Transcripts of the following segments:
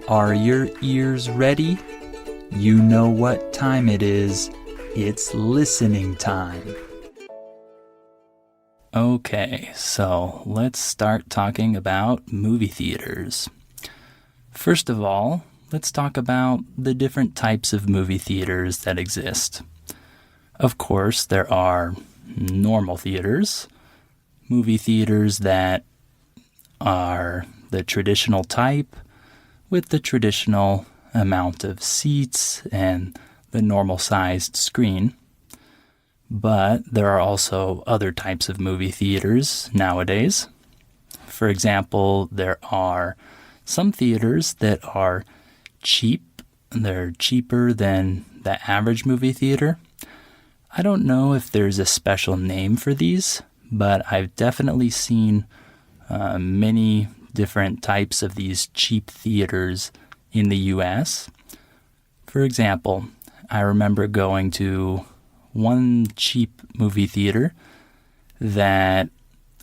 Are your ears ready? You know what time it is. It's listening time. Okay, so let's start talking about movie theaters. First of all, let's talk about the different types of movie theaters that exist. Of course, there are normal theaters, movie theaters that are the traditional type with the traditional amount of seats and the normal-sized screen. But there are also other types of movie theaters nowadays. For example, there are some theaters that are cheap. They're cheaper than the average movie theater. I don't know if there's a special name for these, but I've definitely seen many different types of these cheap theaters in the U.S. For example, I remember going to one cheap movie theater that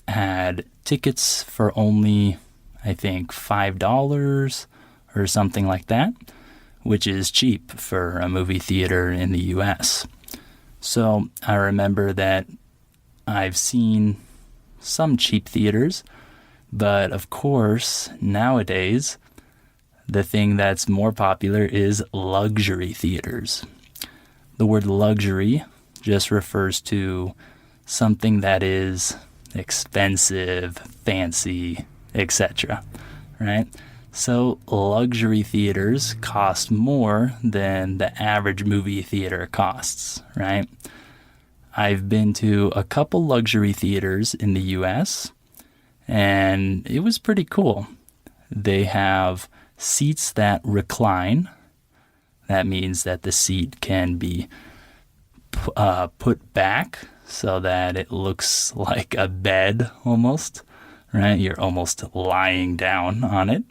had tickets for only, I think, $5 or something like that, which is cheap for a movie theater in the U.S. So I remember that I've seen some cheap theaters, but of course, nowadays, the thing that's more popular is luxury theaters. The word luxury just refers to something that is expensive, fancy, etc., right? So luxury theaters cost more than the average movie theater costs, right? I've been to a couple luxury theaters in the U.S., and it was pretty cool. They have seats that recline. That means that the seat can be put back so that it looks like a bed almost, right? You're almost lying down on it.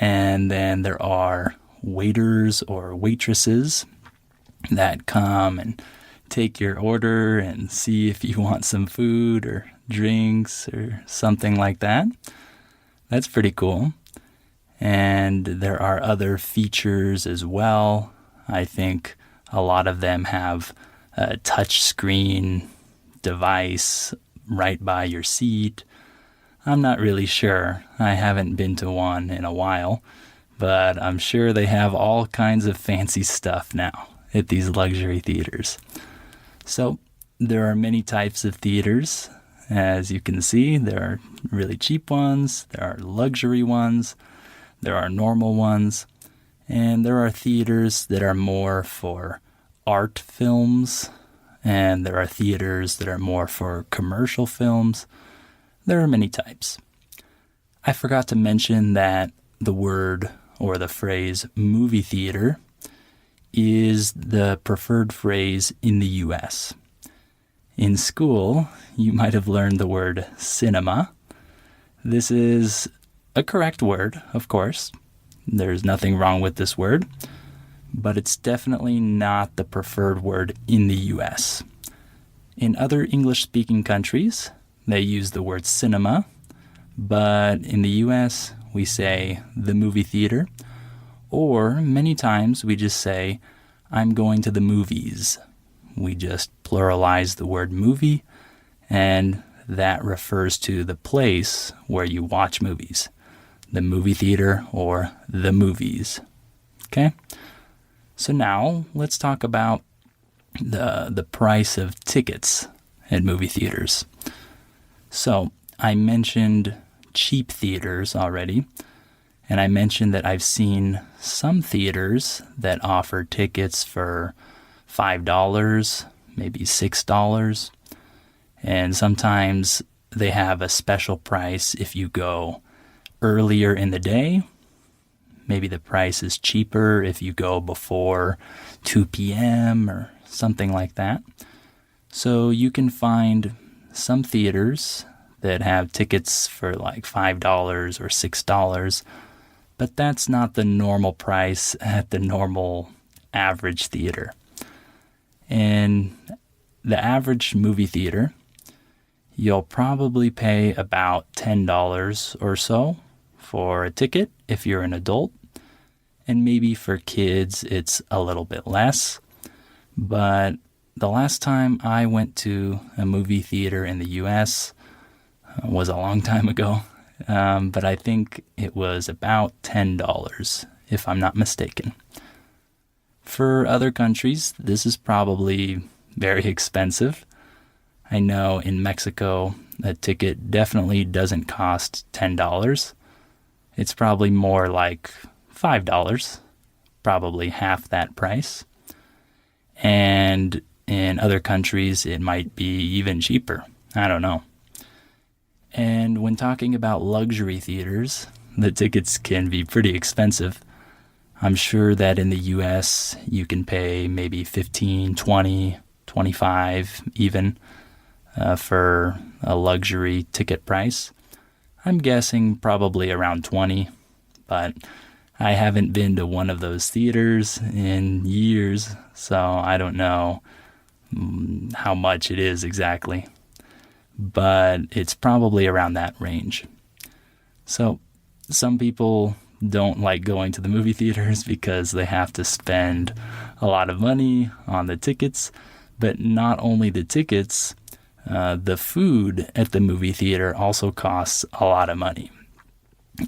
And then there are waiters or waitresses that come and take your order and see if you want some food or drinks or something like that. That's pretty cool. And there are other features as well. I think a lot of them have a touch screen device right by your seat. I'm not really sure. I haven't been to one in a while, but I'm sure they have all kinds of fancy stuff now at these luxury theaters. So there are many types of theaters. As you can see, there are really cheap ones, there are luxury ones, there are normal ones, and there are theaters that are more for art films, and there are theaters that are more for commercial films. There are many types. I forgot to mention that the word or the phrase movie theater is the preferred phrase in the U.S. In school, you might have learned the word cinema. This is a correct word, of course. There's nothing wrong with this word, but it's definitely not the preferred word in the U.S. In other English-speaking countries, they use the word cinema, but in the U.S., we say the movie theater, or many times we just say, I'm going to the movies. We just pluralize the word movie, and that refers to the place where you watch movies, the movie theater or the movies. Okay? So now let's talk about the price of tickets at movie theaters. So I mentioned cheap theaters already, and I mentioned that I've seen some theaters that offer tickets for $5, maybe $6, and sometimes they have a special price if you go earlier in the day. Maybe the price is cheaper if you go before 2 p.m. or something like that. So you can find some theaters that have tickets for like $5 or $6, but that's not the normal price at the normal average theater. In the average movie theater, you'll probably pay about $10 or so for a ticket if you're an adult, And maybe for kids, it's a little bit less. But the last time I went to a movie theater in the US was a long time ago. But I think it was about $10, if I'm not mistaken. For other countries, this is probably very expensive. I know in Mexico, a ticket definitely doesn't cost $10. It's probably more like $5, probably half that price. And in other countries, it might be even cheaper. I don't know. And when talking about luxury theaters, the tickets can be pretty expensive. I'm sure that in the US, you can pay maybe $15, $20, $25 even for a luxury ticket price. I'm guessing probably around $20, but I haven't been to one of those theaters in years, so I don't know how much it is exactly. But it's probably around that range. So some people don't like going to the movie theaters because they have to spend a lot of money on the tickets, but not only the tickets, the food at the movie theater also costs a lot of money.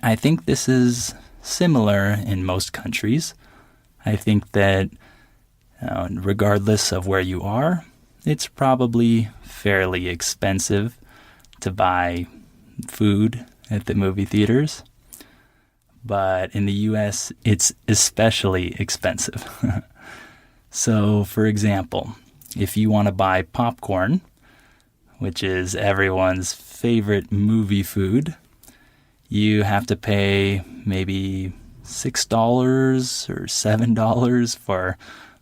I think this is similar in most countries. I think that regardless of where you are, it's probably fairly expensive to buy food at the movie theaters. But in the US, it's especially expensive. So, for example, if you want to buy popcorn, which is everyone's favorite movie food, you have to pay maybe $6 or $7 for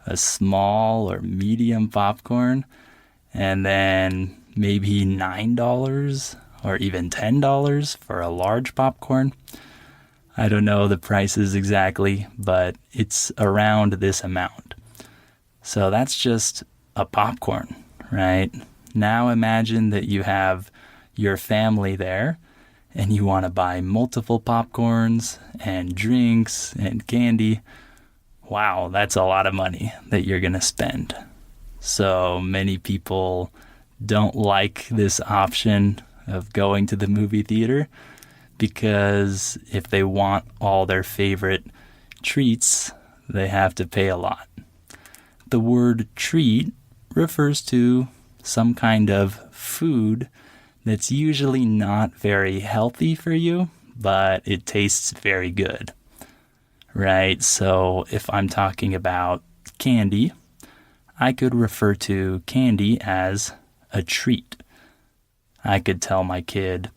a small or medium popcorn, and then maybe $9 or even $10 for a large popcorn. I don't know the prices exactly, but it's around this amount. So that's just a popcorn, right? Now imagine that you have your family there and you want to buy multiple popcorns and drinks and candy. Wow, that's a lot of money that you're going to spend. So many people don't like this option of going to the movie theater because if they want all their favorite treats, they have to pay a lot. The word treat refers to some kind of food that's usually not very healthy for you, but it tastes very good, right? So if I'm talking about candy, I could refer to candy as a treat. I could tell my kid,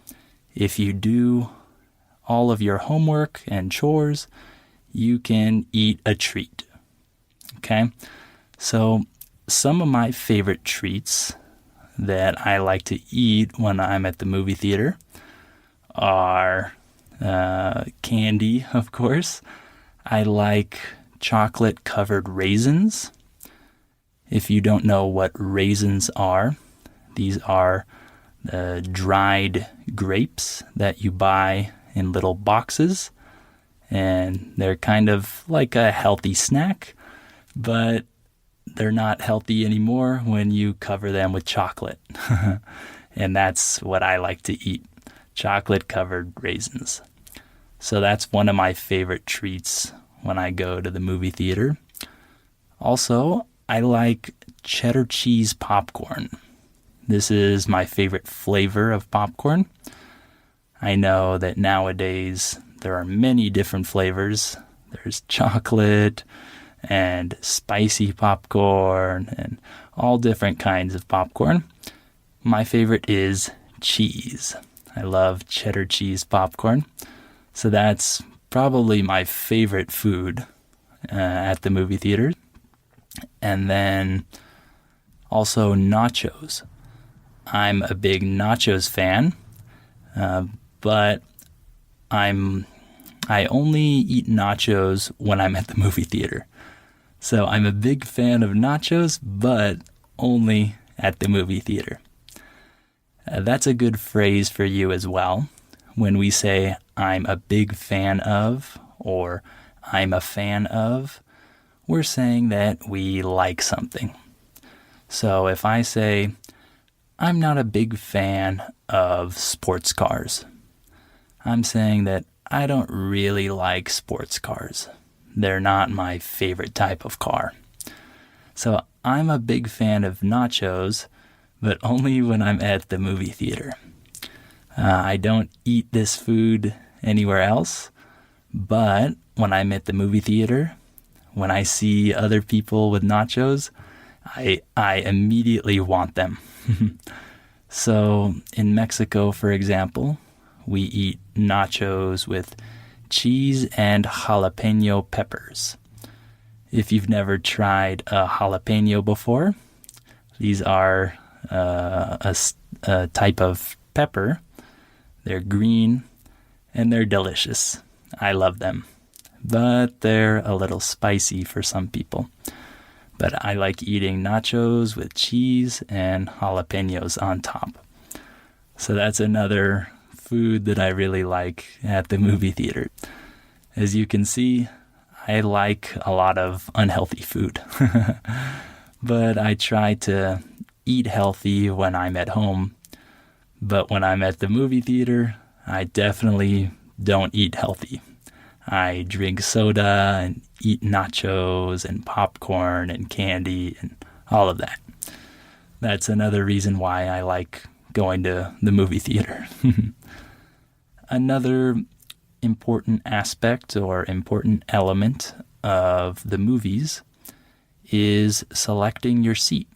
if you do all of your homework and chores, you can eat a treat, okay? So some of my favorite treats that I like to eat when I'm at the movie theater are candy, of course. I like chocolate-covered raisins. If you don't know what raisins are, these are the dried grapes that you buy in little boxes. And they're kind of like a healthy snack, but they're not healthy anymore when you cover them with chocolate. And that's what I like to eat, chocolate-covered raisins. So that's one of my favorite treats when I go to the movie theater. Also, I like cheddar cheese popcorn. This is my favorite flavor of popcorn. I know that nowadays there are many different flavors. There's chocolate and spicy popcorn and all different kinds of popcorn. My favorite is cheese. I love cheddar cheese popcorn. So that's probably my favorite food at the movie theater. And then also nachos. I'm a big nachos fan, but I only eat nachos when I'm at the movie theater. So I'm a big fan of nachos, but only at the movie theater. That's a good phrase for you as well. When we say I'm a big fan of, or I'm a fan of, we're saying that we like something. So if I say, I'm not a big fan of sports cars, I'm saying that I don't really like sports cars. They're not my favorite type of car. So I'm a big fan of nachos, but only when I'm at the movie theater. I don't eat this food anywhere else, but when I'm at the movie theater, when I see other people with nachos, I immediately want them. So in Mexico, for example, we eat nachos with cheese and jalapeno peppers. If you've never tried a jalapeno before, these are a type of pepper. They're green and they're delicious. I love them, but they're a little spicy for some people. But I like eating nachos with cheese and jalapenos on top. So that's another food that I really like at the movie theater. As you can see, I like a lot of unhealthy food. But I try to eat healthy when I'm at home. But when I'm at the movie theater, I definitely don't eat healthy. I drink soda and eat nachos and popcorn and candy and all of that. That's another reason why I like going to the movie theater. Another important aspect or important element of the movies is selecting your seat.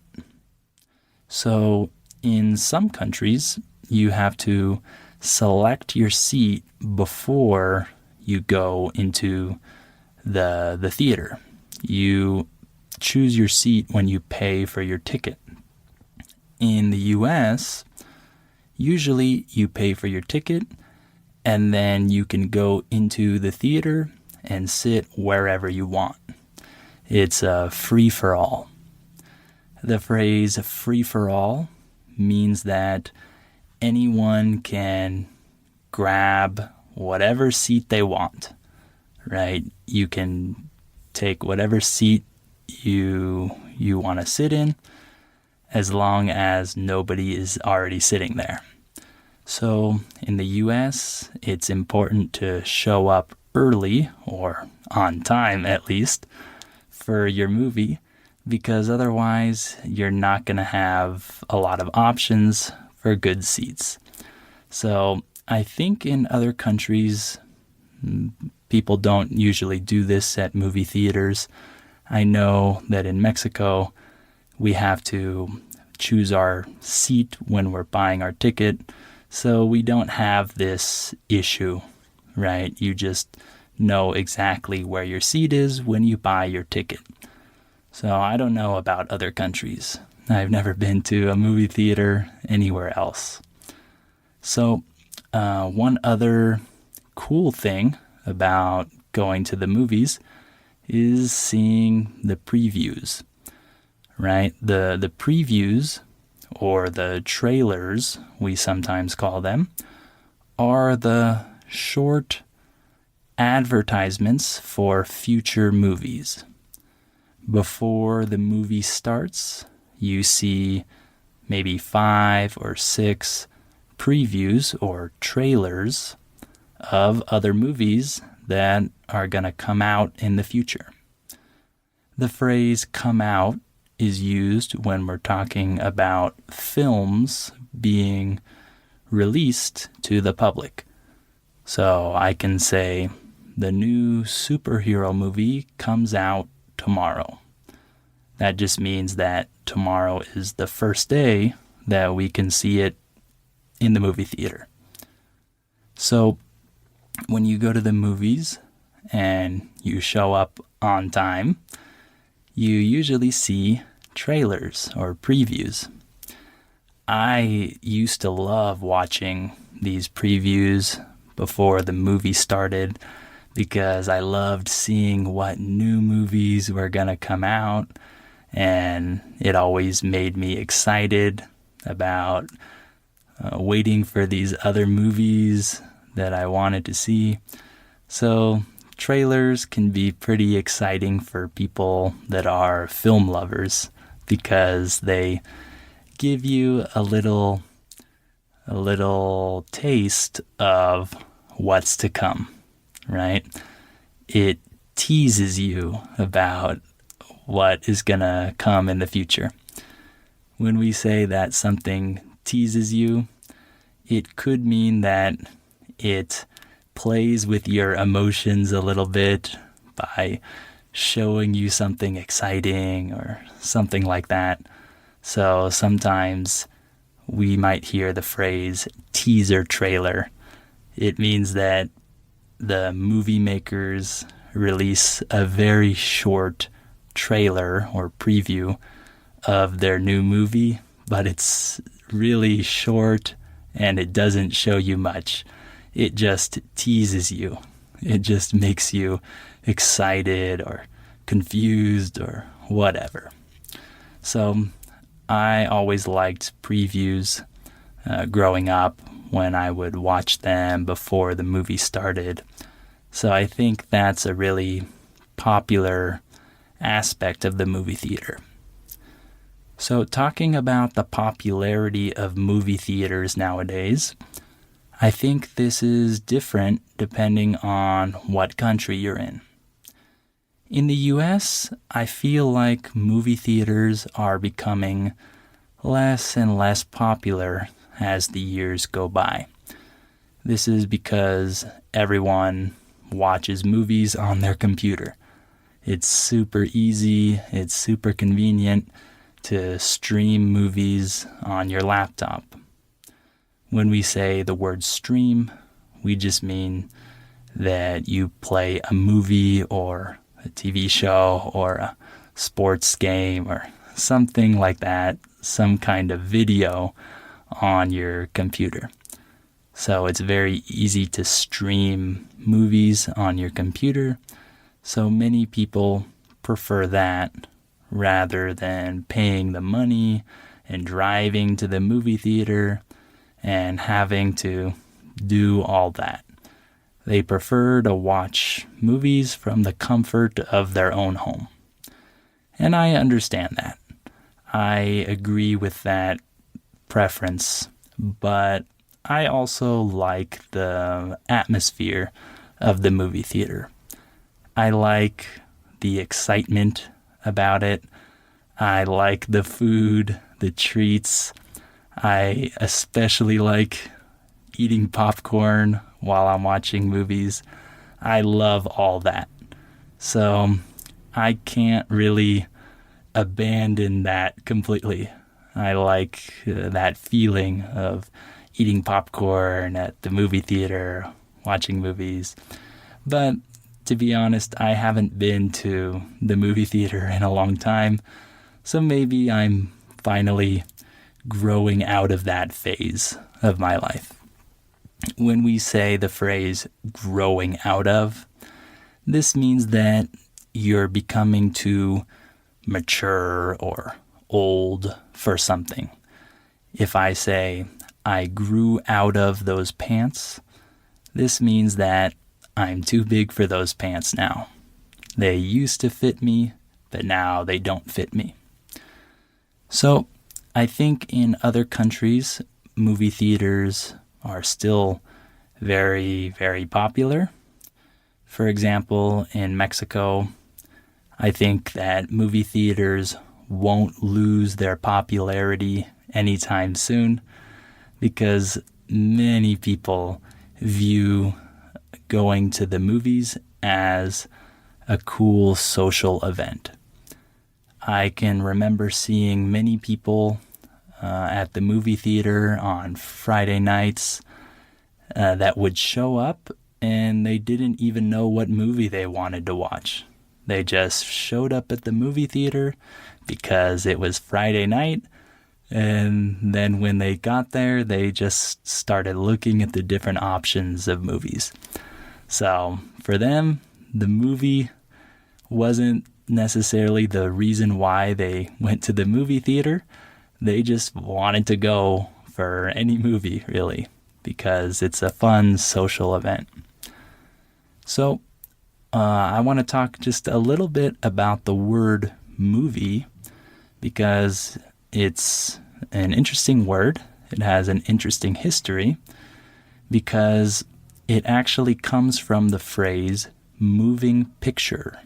So in some countries, you have to select your seat before you go into the theater. You choose your seat when you pay for your ticket. In the US, usually you pay for your ticket and then you can go into the theater and sit wherever you want. It's a free-for-all. The phrase free-for-all means that anyone can grab whatever seat they want, right? You can take whatever seat you want to sit in as long as nobody is already sitting there. So in the US, it's important to show up early, or on time at least, for your movie, because otherwise you're not going to have a lot of options for good seats. So I think in other countries, people don't usually do this at movie theaters. I know that in Mexico, we have to choose our seat when we're buying our ticket, so we don't have this issue, right? You just know exactly where your seat is when you buy your ticket. So I don't know about other countries. I've never been to a movie theater anywhere else. So one other cool thing about going to the movies is seeing the previews, right? The previews, or the trailers, we sometimes call them, are the short advertisements for future movies. Before the movie starts, you see maybe 5 or 6 previews or trailers of other movies that are going to come out in the future. The phrase come out is used when we're talking about films being released to the public. So I can say, the new superhero movie comes out tomorrow. That just means that tomorrow is the first day that we can see it in the movie theater. So when you go to the movies and you show up on time, you usually see trailers or previews. I used to love watching these previews before the movie started because I loved seeing what new movies were going to come out, and it always made me excited about waiting for these other movies that I wanted to see. So trailers can be pretty exciting for people that are film lovers because they give you a little taste of what's to come, right? It teases you about what is gonna come in the future. When we say that something teases you, it could mean that it plays with your emotions a little bit by showing you something exciting or something like that. So sometimes we might hear the phrase teaser trailer. It means that the movie makers release a very short trailer or preview of their new movie, but it's really short and it doesn't show you much. It just teases you. It just makes you excited or confused or whatever. So I always liked previews growing up when I would watch them before the movie started. So I think that's a really popular aspect of the movie theater. So talking about the popularity of movie theaters nowadays, I think this is different depending on what country you're in. In the US, I feel like movie theaters are becoming less and less popular as the years go by. This is because everyone watches movies on their computer. It's super easy, it's super convenient to stream movies on your laptop. When we say the word stream, we just mean that you play a movie or a TV show or a sports game or something like that, some kind of video on your computer. So it's very easy to stream movies on your computer. So many people prefer that rather than paying the money and driving to the movie theater and having to do all that. They prefer to watch movies from the comfort of their own home. And I understand that. I agree with that preference, but I also like the atmosphere of the movie theater. I like the excitement about it. I like the food, the treats. I especially like eating popcorn while I'm watching movies. I love all that. So I can't really abandon that completely. I like that feeling of eating popcorn at the movie theater, watching movies. But to be honest, I haven't been to the movie theater in a long time, so maybe I'm finally growing out of that phase of my life. When we say the phrase growing out of, this means that you're becoming too mature or old for something. If I say, I grew out of those pants, this means that I'm too big for those pants now. They used to fit me, but now they don't fit me. So I think in other countries, movie theaters are still very, very popular. For example, in Mexico, I think that movie theaters won't lose their popularity anytime soon because many people view going to the movies as a cool social event. I can remember seeing many people at the movie theater on Friday nights that would show up and they didn't even know what movie they wanted to watch. They just showed up at the movie theater because it was Friday night, and then when they got there, they just started looking at the different options of movies. So for them, the movie wasn't necessarily the reason why they went to the movie theater. They just wanted to go for any movie, really, because it's a fun social event. So I want to talk just a little bit about the word movie because it's an interesting word. It has an interesting history because it actually comes from the phrase moving picture,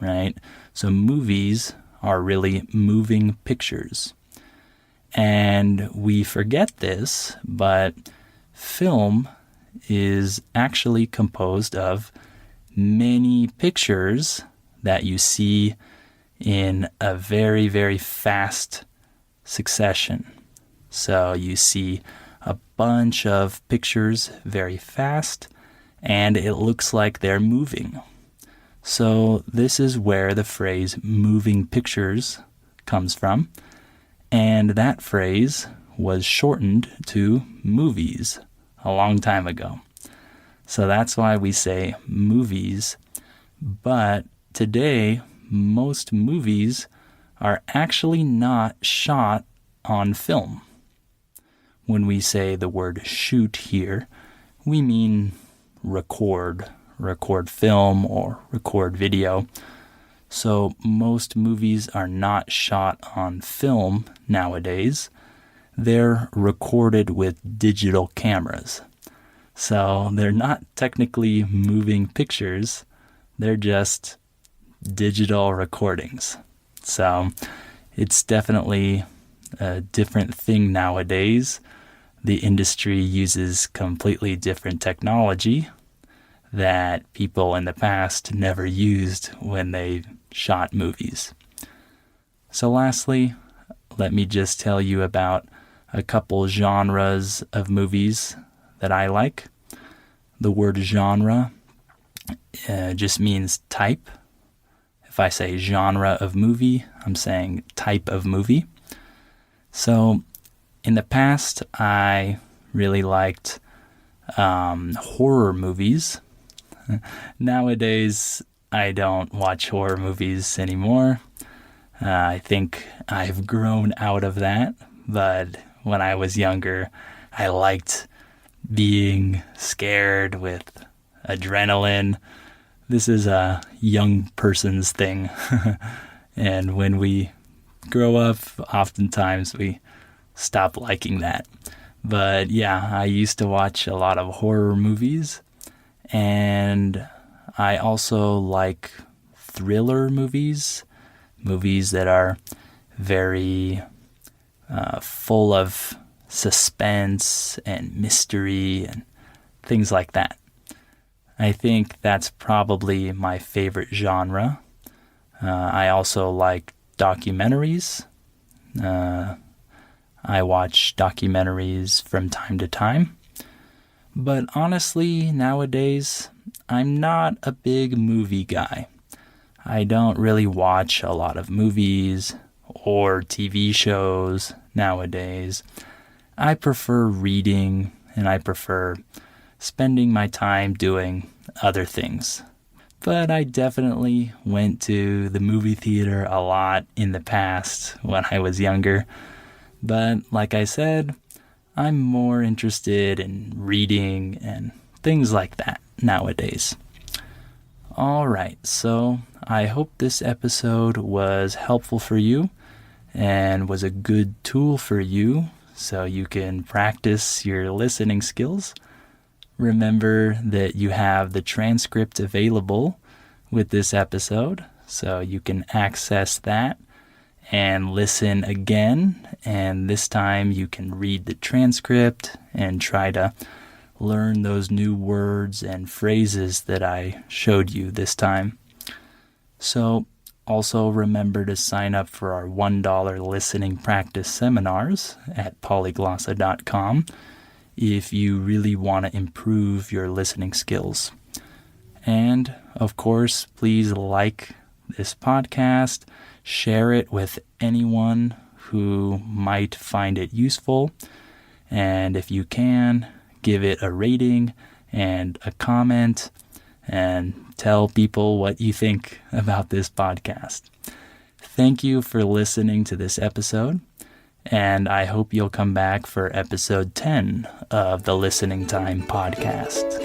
right? So movies are really moving pictures. And we forget this, but film is actually composed of many pictures that you see in a very, very fast succession. So you see a bunch of pictures very fast, and it looks like they're moving. So this is where the phrase moving pictures comes from, and that phrase was shortened to movies a long time ago. So that's why we say movies. But today, most movies are actually not shot on film. When we say the word shoot here, we mean record film or record video. So most movies are not shot on film nowadays. They're recorded with digital cameras. So they're not technically moving pictures, they're just digital recordings. So it's definitely a different thing nowadays. The industry uses completely different technology that people in the past never used when they shot movies. So lastly, let me just tell you about a couple genres of movies that I like. The word genre just means type. If I say genre of movie, I'm saying type of movie. So in the past, I really liked horror movies. Nowadays, I don't watch horror movies anymore. I think I've grown out of that, but when I was younger, I liked being scared with adrenaline. This is a young person's thing. And when we grow up, oftentimes we stop liking that. But yeah, I used to watch a lot of horror movies. And I also like thriller movies that are very full of suspense and mystery and things like that. I think that's probably my favorite genre. I also like documentaries. I watch documentaries from time to time. But honestly, nowadays, I'm not a big movie guy. I don't really watch a lot of movies or TV shows nowadays. I prefer reading and I prefer spending my time doing other things. But I definitely went to the movie theater a lot in the past when I was younger. But like I said, I'm more interested in reading and things like that nowadays. All right, so I hope this episode was helpful for you and was a good tool for you so you can practice your listening skills. Remember that you have the transcript available with this episode, so you can access that and listen again, and this time you can read the transcript and try to learn those new words and phrases that I showed you this time. So also remember to sign up for our $1 listening practice seminars at polyglossa.com if you really want to improve your listening skills. And of course, please like this podcast, share it with anyone who might find it useful, and if you can, give it a rating and a comment, and tell people what you think about this podcast. Thank you for listening to this episode, and I hope you'll come back for episode 10 of the Listening Time podcast.